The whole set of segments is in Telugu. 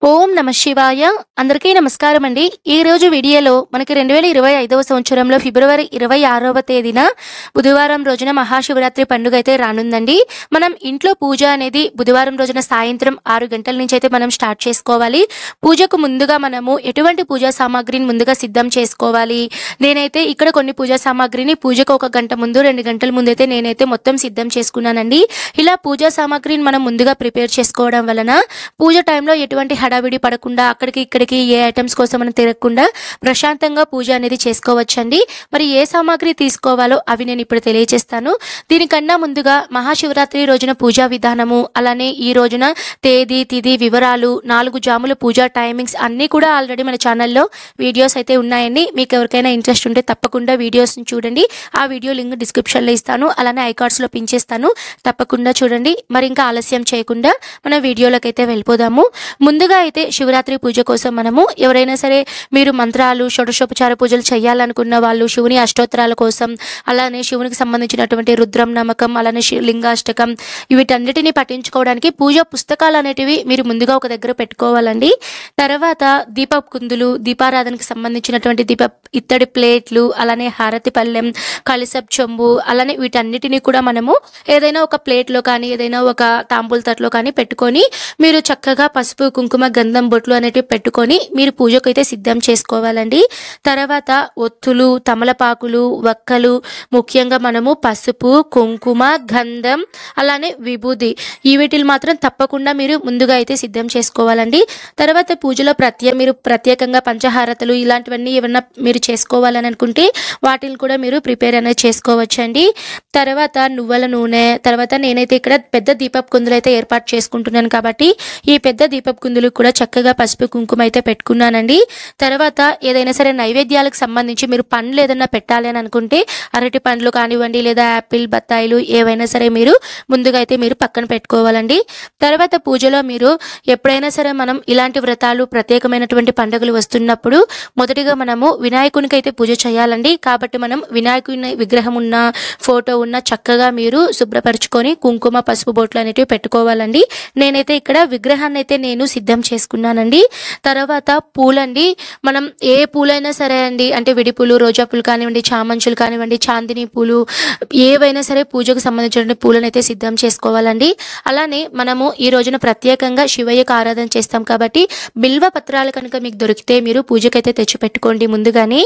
ఓం నమ శివాయ. అందరికీ నమస్కారం అండి. ఈ రోజు వీడియోలో మనకి 2025వ సంవత్సరంలో ఫిబ్రవరి 26వ తేదీన బుధవారం రోజున మహాశివరాత్రి పండుగ అయితే రానుందండి. మనం ఇంట్లో పూజ అనేది బుధవారం రోజున సాయంత్రం 6 గంటల నుంచి అయితే మనం స్టార్ట్ చేసుకోవాలి. పూజకు ముందుగా మనము ఎటువంటి పూజా సామాగ్రిని ముందుగా సిద్ధం చేసుకోవాలి. నేనైతే ఇక్కడ కొన్ని పూజా సామాగ్రిని పూజకు 1 గంట ముందు 2 గంటల ముందు అయితే నేనైతే మొత్తం సిద్ధం చేసుకున్నానండి. ఇలా పూజా సామాగ్రిని మనం ముందుగా ప్రిపేర్ చేసుకోవడం వలన పూజ టైంలో ఎటువంటి హడావిడి పడకుండా అక్కడికి ఇక్కడికి ఏ ఐటమ్స్ కోసం మనం తిరగకుండా ప్రశాంతంగా పూజ అనేది చేసుకోవచ్చండి. మరి ఏ సామాగ్రి తీసుకోవాలో అవి నేను ఇప్పుడు తెలియజేస్తాను. దీనికన్నా ముందుగా మహాశివరాత్రి రోజున పూజా విధానము, అలానే ఈ రోజున తేదీ తిథి వివరాలు, 4 జాముల పూజా టైమింగ్స్ అన్నీ కూడా ఆల్రెడీ మన ఛానల్లో వీడియోస్ అయితే ఉన్నాయండి. మీకు ఎవరికైనా ఇంట్రెస్ట్ ఉంటే తప్పకుండా వీడియోస్ని చూడండి. ఆ వీడియో లింక్ డిస్క్రిప్షన్లో ఇస్తాను, అలానే ఐకార్డ్స్లో పిన్ చేస్తాను. తప్పకుండా చూడండి. మరి ఇంకా ఆలస్యం చేయకుండా మన వీడియోలోకి అయితే వెళ్ళిపోదాము. ముందుగా అయితే శివరాత్రి పూజ కోసం మనము ఎవరైనా సరే మీరు మంత్రాలు షోడశోపచార పూజలు చేయాలనుకున్న వాళ్ళు శివుని అష్టోత్తరాల కోసం, అలానే శివునికి సంబంధించినటువంటి రుద్రం నమ్మకం, అలానే లింగాష్టకం వీటన్నిటిని పఠించుకోవడానికి పూజ పుస్తకాలు అనేటివి మీరు ముందుగా ఒక దగ్గర పెట్టుకోవాలండి. తర్వాత దీపపు కుందులు, దీపారాధనకు సంబంధించినటువంటి ఇత్తడి ప్లేట్లు, అలానే హారతి పళ్ళెం, కలశపు చెంబు, అలానే వీటన్నిటిని కూడా మనము ఏదైనా ఒక ప్లేట్లో కానీ ఏదైనా ఒక తాంబూల తట్లో కానీ పెట్టుకొని మీరు చక్కగా పసుపు కుంకుమ గంధం బొట్లు అనేటివి పెట్టుకొని మీరు పూజకు అయితే సిద్ధం చేసుకోవాలండి. తర్వాత ఒత్తులు, తమలపాకులు, వక్కలు, ముఖ్యంగా మనము పసుపు కుంకుమ గంధం అలానే విభూది వీటిని మాత్రం తప్పకుండా మీరు ముందుగా అయితే సిద్ధం చేసుకోవాలండి. తర్వాత పూజలో మీరు ప్రత్యేకంగా పంచహారతలు ఇలాంటివన్నీ ఏమన్నా మీరు చేసుకోవాలని అనుకుంటే వాటిని కూడా మీరు ప్రిపేర్ అనేది చేసుకోవచ్చండి. తర్వాత నువ్వుల నూనె, తర్వాత నేనైతే ఇక్కడ పెద్ద దీపపు కుందులు అయితే ఏర్పాటు చేసుకుంటున్నాను కాబట్టి ఈ పెద్ద దీపపు కుందులు కూడా చక్కగా పసుపు కుంకుమ అయితే పెట్టుకున్నానండి. తర్వాత ఏదైనా సరే నైవేద్యాలకు సంబంధించి మీరు పండ్లు ఏదైనా పెట్టాలి అని అనుకుంటే అరటి పండ్లు కానివ్వండి, లేదా యాపిల్, బత్తాయిలు ఏవైనా సరే మీరు ముందుగా అయితే మీరు పక్కన పెట్టుకోవాలండి. తర్వాత పూజలో మీరు ఎప్పుడైనా సరే మనం ఇలాంటి వ్రతాలు ప్రత్యేకమైనటువంటి పండుగలు వస్తున్నప్పుడు మొదటిగా మనము వినాయకునికి అయితే పూజ చేయాలండి. కాబట్టి మనం వినాయకుని విగ్రహం ఉన్న ఫోటో ఉన్న చక్కగా మీరు శుభ్రపరచుకొని కుంకుమ పసుపు బొట్లు అనేటివి పెట్టుకోవాలండి. నేనైతే ఇక్కడ విగ్రహాన్ని అయితే నేను సిద్ధం చేసుకున్నానండి. తర్వాత పూలండి, మనం ఏ పూలైనా సరే అండి, అంటే విడి పూలు, రోజా పూలు కానివ్వండి, చామంచులు కానివ్వండి, చాందిని పూలు ఏవైనా సరే పూజకు సంబంధించిన పూలను అయితే సిద్ధం చేసుకోవాలండి. అలానే మనము ఈ రోజున ప్రత్యేకంగా శివయ్యకు ఆరాధన చేస్తాం కాబట్టి బిల్వ పత్రాలు కనుక మీకు దొరికితే మీరు పూజకైతే తెచ్చిపెట్టుకోండి ముందుగానే.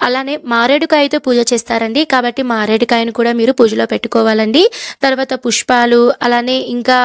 అలానే మారేడుకాయతో పూజ చేస్తారండి కాబట్టి మారేడుకాయను కూడా మీరు పూజలో పెట్టుకోవాలండి. తర్వాత పుష్పాలు, అలానే ఇంకా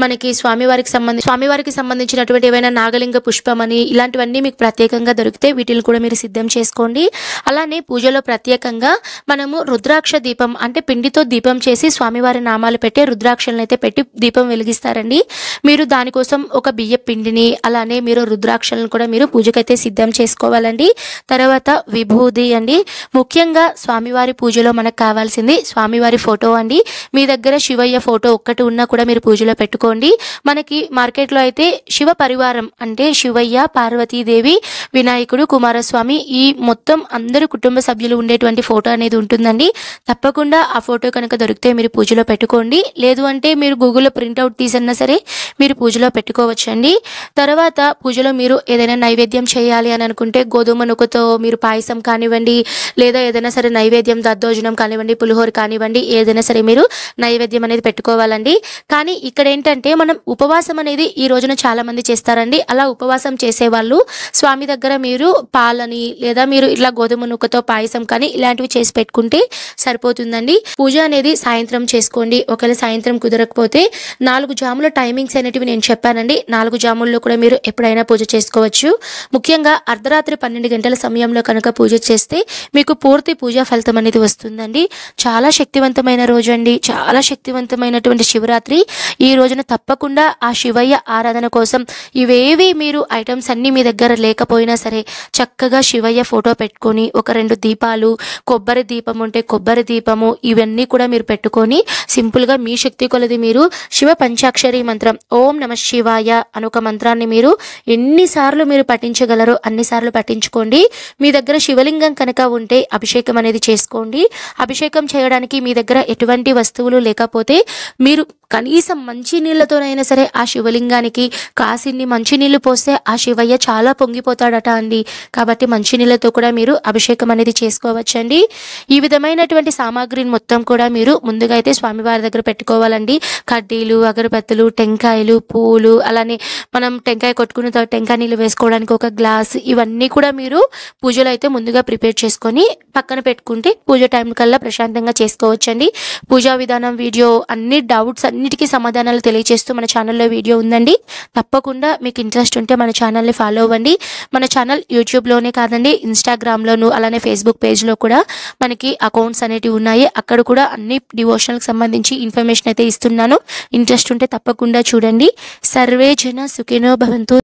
మనకి స్వామివారికి సంబంధించినటువంటి ఏవైనా నాగలింగ పుష్పం అని ఇలాంటివన్నీ మీకు ప్రత్యేకంగా దొరికితే వీటిని కూడా మీరు సిద్ధం చేసుకోండి. అలానే పూజలో ప్రత్యేకంగా మనము రుద్రాక్ష దీపం అంటే పిండితో దీపం చేసి స్వామివారి నామాలు పెట్టే రుద్రాక్షలను అయితే పెట్టి దీపం వెలిగిస్తారండి. మీరు దానికోసం ఒక బియ్య పిండిని, అలానే మీరు రుద్రాక్షలను కూడా మీరు పూజకైతే సిద్ధం చేసుకోవాలండి. తర్వాత విభూది అండి, ముఖ్యంగా స్వామివారి పూజలో మనకు కావాల్సింది స్వామివారి ఫోటో అండి. మీ దగ్గర శివయ్య ఫోటో ఒక్కటి ఉన్నా కూడా మీరు పూజలో పెట్టుకోండి. మనకి మార్కెట్లో అయితే శివ పరివారం అంటే శివయ్య, పార్వతీదేవి, వినాయకుడు, కుమారస్వామి ఈ మొత్తం అందరు కుటుంబ సభ్యులు ఉండేటువంటి ఫోటో అనేది ఉంటుందండి. తప్పకుండా ఆ ఫోటో కనుక దొరికితే మీరు పూజలో పెట్టుకోండి. లేదు అంటే మీరు గూగుల్లో ప్రింట్అవుట్ తీసన్నా సరే మీరు పూజలో పెట్టుకోవచ్చండి. తర్వాత పూజలో మీరు ఏదైనా నైవేద్యం చేయాలి అని అనుకుంటే గోధుమ నూకతో మీరు పాయసం కానివ్వండి, లేదా ఏదైనా సరే నైవేద్యం దద్దోజనం కానివ్వండి, పులిహోర కానివ్వండి, ఏదైనా సరే మీరు నైవేద్యం అనేది పెట్టుకోవాలండి. కానీ ఇక్కడ ఏంటంటే మనం ఉపవాసం అనేది ఈ రోజున చాలా మంది చేస్తారండి. అలా ఉపవాసం చేసేవాళ్ళు స్వామి దగ్గర మీరు పాలని లేదా మీరు ఇట్లా గోధుమ నూకతో పాయసం కానీ ఇలాంటివి చేసి పెట్టుకుంటే సరిపోతుందండి. పూజ అనేది సాయంత్రం చేసుకోండి. ఒకవేళ సాయంత్రం కుదరకపోతే 4 జాముల టైమింగ్స్ అనేటివి నేను చెప్పానండి. 4 జాముల్లో కూడా మీరు ఎప్పుడైనా పూజ చేసుకోవచ్చు. ముఖ్యంగా అర్ధరాత్రి 12 గంటల సమయంలో కనుక పూజ చేస్తే మీకు పూర్తి పూజా ఫలితం అనేది వస్తుందండి. చాలా శక్తివంతమైన రోజు అండి, చాలా శక్తివంతమైనటువంటి శివరాత్రి. ఈ రోజున తప్పకుండా ఆ శివయ్య ఆరాధన కోసం ఇవేవి మీరు ఐటమ్స్ అన్నీ మీ దగ్గర లేకపోయినా సరే చక్కగా శివయ్య ఫోటో పెట్టుకొని ఒక 2 దీపాలు, కొబ్బరి దీపం ఉంటే కొబ్బరి దీపము ఇవన్నీ కూడా మీరు పెట్టుకొని సింపుల్గా మీ శక్తి కొలది మీరు శివ పంచాక్షరి మంత్రం ఓం నమ శివాయ అనొక మంత్రాన్ని మీరు ఎన్నిసార్లు మీరు పఠించగలరో అన్నిసార్లు పఠించుకోండి. మీ దగ్గర శివలింగం కనుక ఉంటే అభిషేకం అనేది చేసుకోండి. అభిషేకం చేయడానికి మీ దగ్గర ఎటువంటి వస్తువులు లేకపోతే మీరు కనీసం మంచి నీళ్లతోనైనా సరే ఆ శివలింగానికి కాసిన్ని మంచినీళ్ళు పోస్తే ఆ శివయ్య చాలా పొంగిపోతాడట అండి. కాబట్టి మంచినీళ్ళతో కూడా మీరు అభిషేకం అనేది చేసుకోవచ్చండి. ఈ విధమైనటువంటి సామాగ్రిని మొత్తం కూడా మీరు ముందుగా అయితే స్వామివారి దగ్గర పెట్టుకోవాలండి. కడ్డీలు, అగరబత్తులు, టెంకాయలు, పూలు, అలానే మనం టెంకాయ కొట్టుకున్న తర్వాత టెంకాయ నీళ్ళు వేసుకోవడానికి ఒక గ్లాస్, ఇవన్నీ కూడా మీరు పూజలో అయితే ముందుగా ప్రిపేర్ చేసుకొని పక్కన పెట్టుకుంటే పూజ టైం కల్లా ప్రశాంతంగా చేసుకోవచ్చండి. పూజా విధానం వీడియో అన్ని డౌట్స్ అన్నిటికీ సమాధానాలు తెలియజేస్తూ మన ఛానల్లో వీడియో ఉందండి. తప్పకుండా మీకు ఇంట్రెస్ట్ ఉంటే మన ఛానల్ని ఫాలో అవ్వండి. మన ఛానల్ యూట్యూబ్లోనే కాదండి, ఇన్స్టాగ్రామ్లోను అలానే ఫేస్బుక్ పేజ్లో కూడా మనకి అకౌంట్స్ అనేటివి ఉన్నాయి. అక్కడ కూడా అన్ని డివోషనల్కి సంబంధించి ఇన్ఫర్మేషన్ అయితే ఇస్తున్నాను. ఇంట్రెస్ట్ ఉంటే తప్పకుండా చూడండి. సర్వే జన సుఖినో భవంతు.